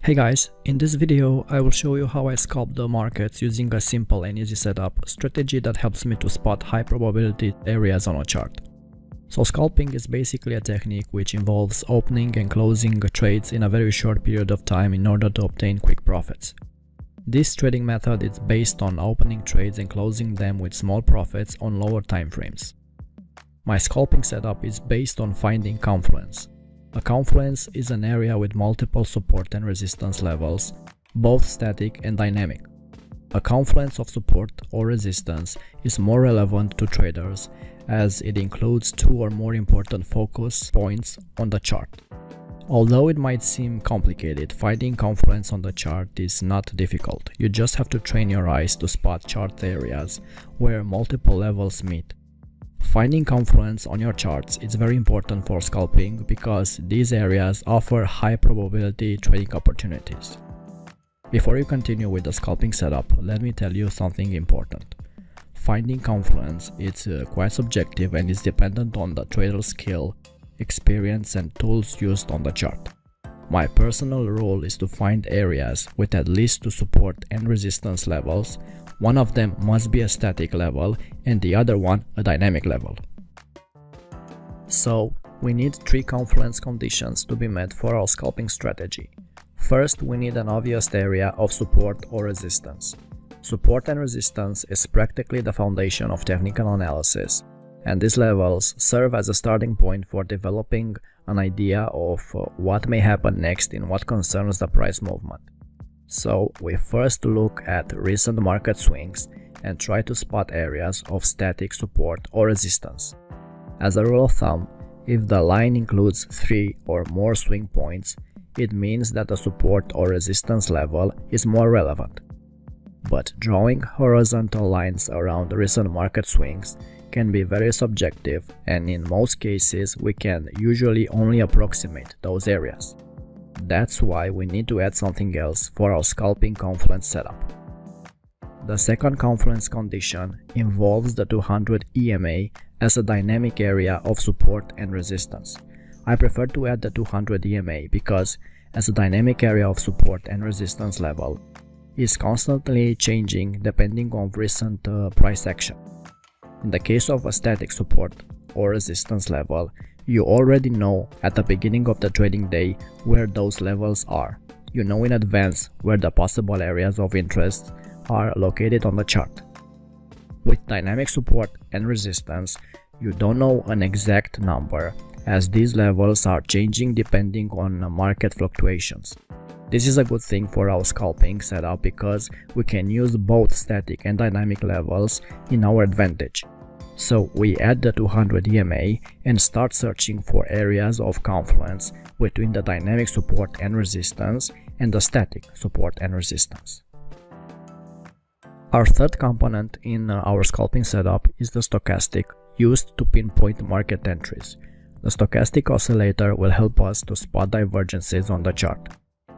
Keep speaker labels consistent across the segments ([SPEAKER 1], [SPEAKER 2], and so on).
[SPEAKER 1] Hey guys, in this video I will show you how I scalp the markets using a simple and easy setup strategy that helps me to spot high probability areas on a chart. So scalping is basically a technique which involves opening and closing trades in a very short period of time in order to obtain quick profits. This trading method is based on opening trades and closing them with small profits on lower time frames. My scalping setup is based on finding confluence. A confluence is an area with multiple support and resistance levels, both static and dynamic. A confluence of support or resistance is more relevant to traders as it includes two or more important focus points on the chart. Although it might seem complicated, finding confluence on the chart is not difficult. You just have to train your eyes to spot chart areas where multiple levels meet. Finding confluence on your charts is very important for scalping because these areas offer high probability trading opportunities. Before you continue with the scalping setup, let me tell you something important. Finding confluence is quite subjective and is dependent on the trader's skill, experience and tools used on the chart. My personal rule is to find areas with at least two support and resistance levels. One of them must be a static level and the other one a dynamic level. So, we need three confluence conditions to be met for our scalping strategy. First, we need an obvious area of support or resistance. Support and resistance is practically the foundation of technical analysis, and these levels serve as a starting point for developing an idea of what may happen next in what concerns the price movement. So we first look at recent market swings and try to spot areas of static support or resistance. As a rule of thumb, if the line includes 3 or more swing points, it means that the support or resistance level is more relevant. But drawing horizontal lines around recent market swings can be very subjective, and in most cases we can usually only approximate those areas. That's why we need to add something else for our scalping confluence setup. The second confluence condition involves the 200 EMA as a dynamic area of support and resistance. I prefer to add the 200 EMA because, as a dynamic area of support and resistance level, is constantly changing depending on recent price action. In the case of a static support or resistance level, you already know at the beginning of the trading day where those levels are. You know in advance where the possible areas of interest are located on the chart. With dynamic support and resistance, you don't know an exact number as these levels are changing depending on market fluctuations. This is a good thing for our scalping setup because we can use both static and dynamic levels in our advantage. So we add the 200 EMA and start searching for areas of confluence between the dynamic support and resistance and the static support and resistance. Our third component in our scalping setup is the stochastic, used to pinpoint market entries. The stochastic oscillator will help us to spot divergences on the chart.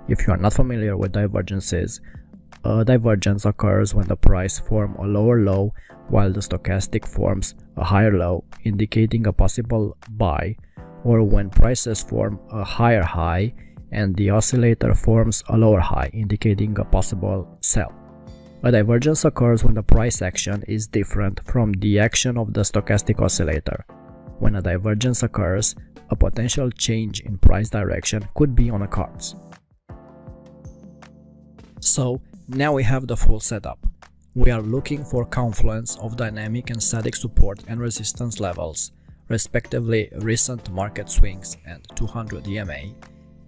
[SPEAKER 1] If you are not familiar with divergences, a divergence occurs when the price forms a lower low while the stochastic forms a higher low, indicating a possible buy, or when prices form a higher high and the oscillator forms a lower high, indicating a possible sell. A divergence occurs when the price action is different from the action of the stochastic oscillator. When a divergence occurs, a potential change in price direction could be on the cards. So, now we have the full setup. We are looking for confluence of dynamic and static support and resistance levels, respectively recent market swings and 200 EMA,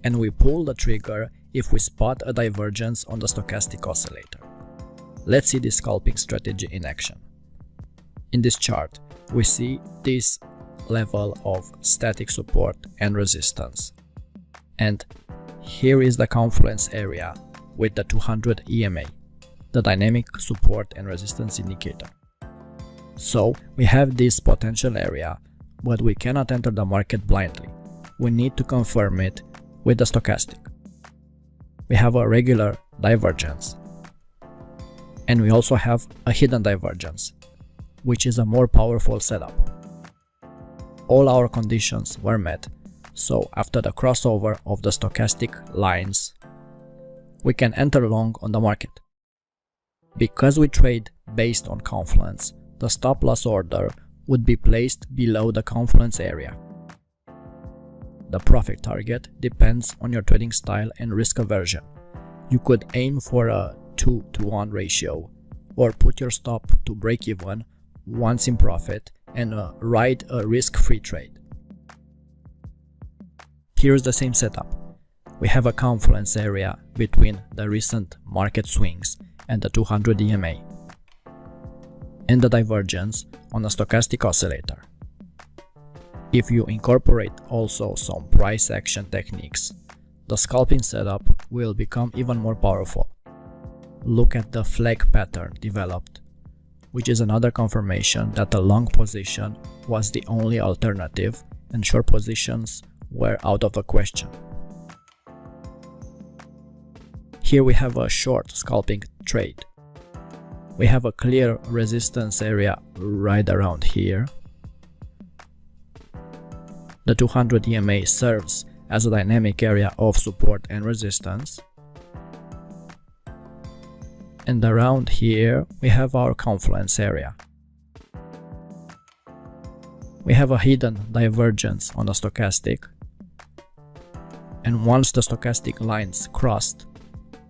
[SPEAKER 1] and we pull the trigger if we spot a divergence on the stochastic oscillator. Let's see this scalping strategy in action. In this chart, we see this level of static support and resistance. And here is the confluence area with the 200 EMA, the dynamic support and resistance indicator. So we have this potential area, but we cannot enter the market blindly. We need to confirm it with the stochastic. We have a regular divergence, and we also have a hidden divergence, which is a more powerful setup. All our conditions were met, so after the crossover of the stochastic lines, we can enter long on the market. Because we trade based on confluence, the stop loss order would be placed below the confluence area. The profit target depends on your trading style and risk aversion. You could aim for a 2-to-1 ratio, or put your stop to break even once in profit and ride a risk-free trade. Here's the same setup. We have a confluence area between the recent market swings and the 200 EMA, and the divergence on a stochastic oscillator. If you incorporate also some price action techniques, the scalping setup will become even more powerful. Look at the flag pattern developed, which is another confirmation that a long position was the only alternative and short positions were out of the question. Here we have a short scalping trade. We have a clear resistance area right around here. The 200 EMA serves as a dynamic area of support and resistance. And around here we have our confluence area. We have a hidden divergence on the stochastic. And once the stochastic lines crossed,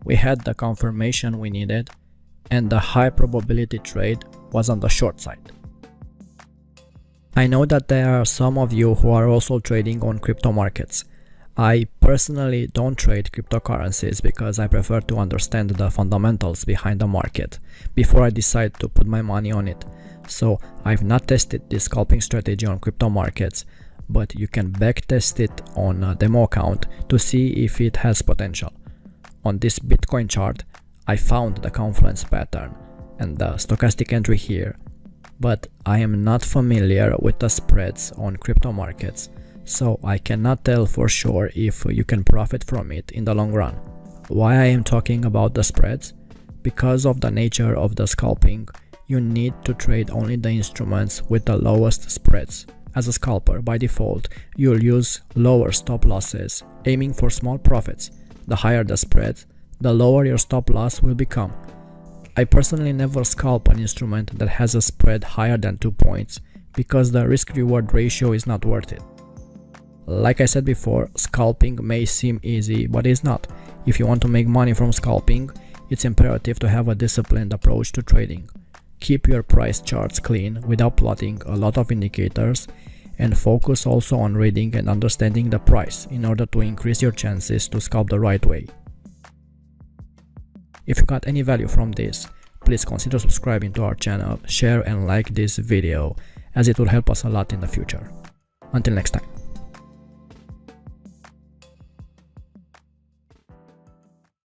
[SPEAKER 1] we had the confirmation we needed, and the high probability trade was on the short side. I know that there are some of you who are also trading on crypto markets. I personally don't trade cryptocurrencies because I prefer to understand the fundamentals behind the market before I decide to put my money on it. So I've not tested this scalping strategy on crypto markets, but you can backtest it on a demo account to see if it has potential. On this Bitcoin chart, I found the confluence pattern and the stochastic entry here, but I am not familiar with the spreads on crypto markets, so I cannot tell for sure if you can profit from it in the long run. Why I am talking about the spreads? Because of the nature of the scalping, you need to trade only the instruments with the lowest spreads. As a scalper, by default, you'll use lower stop losses, aiming for small profits. The higher the spread, the lower your stop loss will become. I personally never scalp an instrument that has a spread higher than 2 points, because the risk-reward ratio is not worth it. Like I said before, scalping may seem easy, but it's not. If you want to make money from scalping, it's imperative to have a disciplined approach to trading. Keep your price charts clean without plotting a lot of indicators, and focus also on reading and understanding the price in order to increase your chances to scalp the right way. If you got any value from this, please consider subscribing to our channel, share and like this video, as it will help us a lot in the future. Until next time.